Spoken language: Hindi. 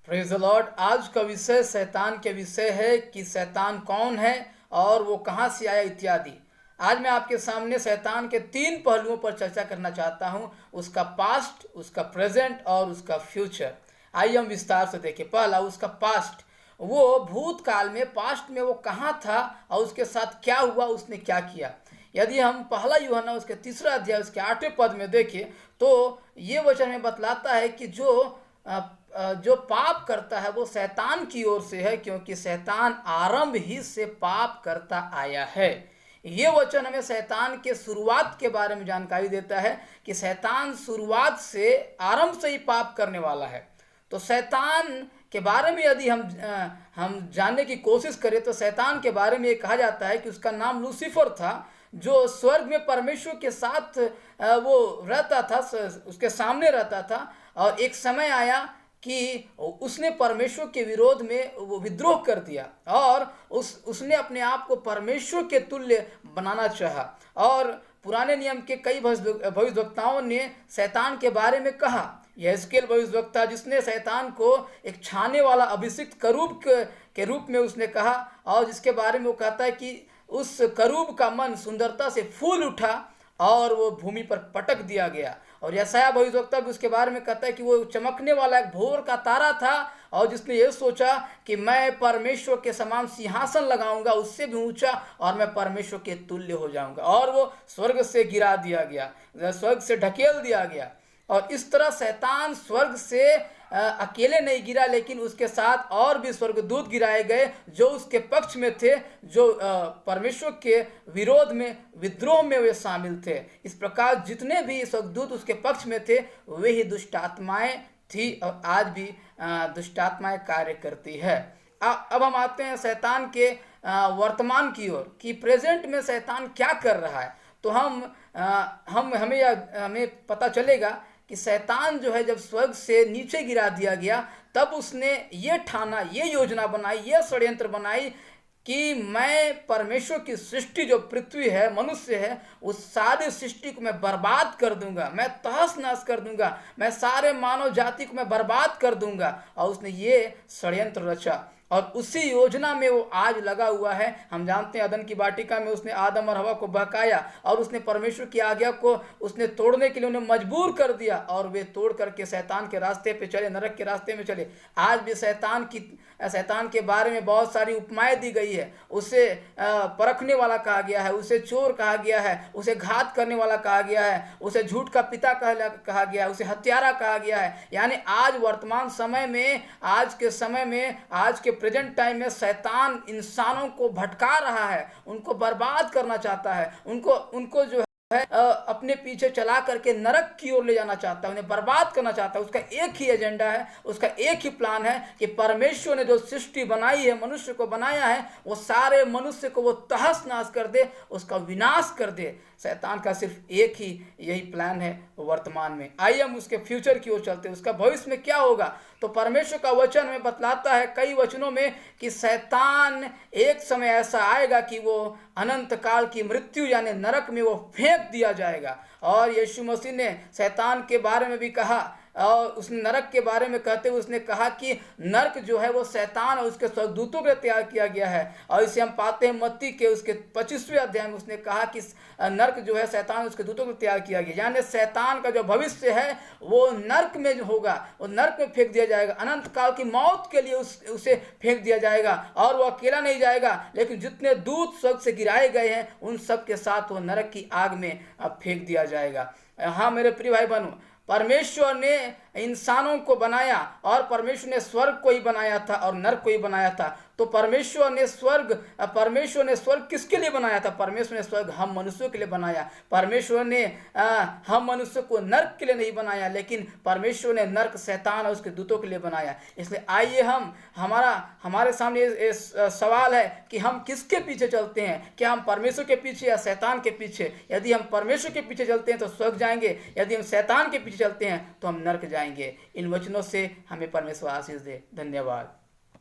Praise the Lord. आज का विषय शैतान के विषय है कि शैतान कौन है और वो कहाँ से आया इत्यादि। आज मैं आपके सामने शैतान के 3 पहलुओं पर चर्चा करना चाहता हूँ, उसका पास्ट, उसका प्रेजेंट और उसका फ्यूचर। आइए हम विस्तार से देखें। पहला, उसका पास्ट। वो भूतकाल में, पास्ट में वो कहाँ था और उसके साथ क्या हुआ, उसने क्या किया। यदि हम पहला यूहन्ना उसके 3 अध्याय उसके 8वें पद में देखें तो ये वचन में बतलाता है कि जो पाप करता है वो शैतान की ओर से है, क्योंकि शैतान आरंभ ही से पाप करता आया है। ये वचन हमें शैतान के शुरुआत के बारे में जानकारी देता है कि शैतान शुरुआत से, आरंभ से ही पाप करने वाला है। तो शैतान के बारे में यदि हम जानने की कोशिश करें तो शैतान के बारे में ये कहा जाता है कि उसका नाम लूसीफर था, जो स्वर्ग में परमेश्वर के साथ वो रहता था, उसके सामने रहता था। और एक समय आया कि उसने परमेश्वर के विरोध में वो विद्रोह कर दिया और उसने अपने आप को परमेश्वर के तुल्य बनाना चाहा। और पुराने नियम के कई भविष्यवक्ताओं ने शैतान के बारे में कहा। यहेजकेल भविष्यवक्ता, जिसने शैतान को एक छाने वाला अभिषिक्त करूब के रूप में उसने कहा, और जिसके बारे में वो कहता है कि उस करूब का मन सुंदरता से फूल उठा और वो भूमि पर पटक दिया गया। और यशायाह भविष्यवक्ता भी उसके बारे में कहता है कि वो चमकने वाला एक भोर का तारा था, और जिसने ये सोचा कि मैं परमेश्वर के समान सिंहासन लगाऊंगा, उससे भी ऊंचा, और मैं परमेश्वर के तुल्य हो जाऊंगा। और वो स्वर्ग से गिरा दिया गया, स्वर्ग से ढकेल दिया गया। और इस तरह शैतान स्वर्ग से अकेले नहीं गिरा, लेकिन उसके साथ और भी स्वर्गदूत गिराए गए जो उसके पक्ष में थे, जो परमेश्वर के विरोध में, विद्रोह में वे शामिल थे। इस प्रकार जितने भी स्वर्गदूत उसके पक्ष में थे वे ही दुष्ट आत्माएं थी, और आज भी दुष्ट आत्माएं कार्य करती है। अब हम आते हैं शैतान के वर्तमान की ओर कि प्रेजेंट में शैतान क्या कर रहा है। तो हमें पता चलेगा कि शैतान जो है, जब स्वर्ग से नीचे गिरा दिया गया, तब उसने ये ठाना, ये योजना बनाई, ये षड्यंत्र बनाई कि मैं परमेश्वर की सृष्टि, जो पृथ्वी है, मनुष्य है, उस सारी सृष्टि को मैं बर्बाद कर दूंगा, मैं तहस नहस कर दूंगा, मैं सारे मानव जाति को मैं बर्बाद कर दूंगा। और उसने ये षड्यंत्र रचा और उसी योजना में वो आज लगा हुआ है। हम जानते हैं अदन की वाटिका में उसने आदम और हवा को बहकाया और उसने परमेश्वर की आज्ञा को उसने तोड़ने के लिए उन्हें मजबूर कर दिया, और वे तोड़ करके शैतान के रास्ते पे चले, नरक के रास्ते में चले। आज भी शैतान के बारे में बहुत सारी उपमाएं दी गई है। उसे परखने वाला कहा गया है, उसे चोर कहा गया है, उसे घात करने वाला कहा गया है, उसे झूठ का पिता कहा गया है, उसे हत्यारा कहा गया है। यानी आज वर्तमान समय में, आज के समय में, आज के प्रेजेंट टाइम में शैतान इंसानों को भटका रहा है, उनको बर्बाद करना चाहता है, उनको जो है अपने पीछे चला करके नरक की ओर ले जाना चाहता है, उन्हें बर्बाद करना चाहता है। उसका एक ही एजेंडा है, उसका एक ही प्लान है कि परमेश्वर ने जो सृष्टि बनाई है, मनुष्य को बनाया है, वो सारे मनुष्य को वो तहस नहस कर दे, उसका विनाश कर दे। शैतान का सिर्फ एक ही यही प्लान है वर्तमान में। आइए हम उसके फ्यूचर की ओर चलते हैं, उसका भविष्य में क्या होगा। तो परमेश्वर का वचन में बतलाता है कई वचनों में कि शैतान एक समय ऐसा आएगा कि वो अनंत काल की मृत्यु यानी नरक में वो फेंक दिया जाएगा। और यीशु मसीह ने शैतान के बारे में भी कहा, और उसने नरक के बारे में कहते हुए उसने कहा कि नरक जो है वो शैतान और उसके स्वर्गदूतों के तैयार किया गया है। और इसे हम पाते हैं मत्ती के उसके 25वें अध्याय में, उसने कहा कि नरक जो है शैतान और उसके दूतों को तैयार किया गया। यानी शैतान का जो भविष्य है वो नरक में जो होगा, वो नरक में फेंक दिया जाएगा, अनंत काल की मौत के लिए उसे फेंक दिया जाएगा। और वो अकेला नहीं जाएगा, लेकिन जितने दूत स्वर्ग से गिराए गए हैं उन सब के साथ वो नरक की आग में फेंक दिया जाएगा। हाँ मेरे प्रिय भाई बहनों, परमेश्वर ने इंसानों को बनाया और परमेश्वर ने स्वर्ग को ही बनाया था और नरक को ही बनाया था। तो परमेश्वर ने स्वर्ग किसके लिए बनाया था? परमेश्वर ने स्वर्ग हम मनुष्यों के लिए बनाया। परमेश्वर ने हम मनुष्य को नरक के लिए नहीं बनाया, लेकिन परमेश्वर ने नरक शैतान और उसके दूतों के लिए बनाया। इसलिए आइए हमारे सामने ये सवाल है कि हम किसके पीछे चलते हैं? क्या हम परमेश्वर के पीछे या शैतान के पीछे? यदि हम परमेश्वर के पीछे चलते हैं तो स्वर्ग जाएंगे, यदि हम शैतान के पीछे चलते हैं तो हम नरक जाएंगे। इन वचनों से हमें परमेश्वर आशीष दे। धन्यवाद।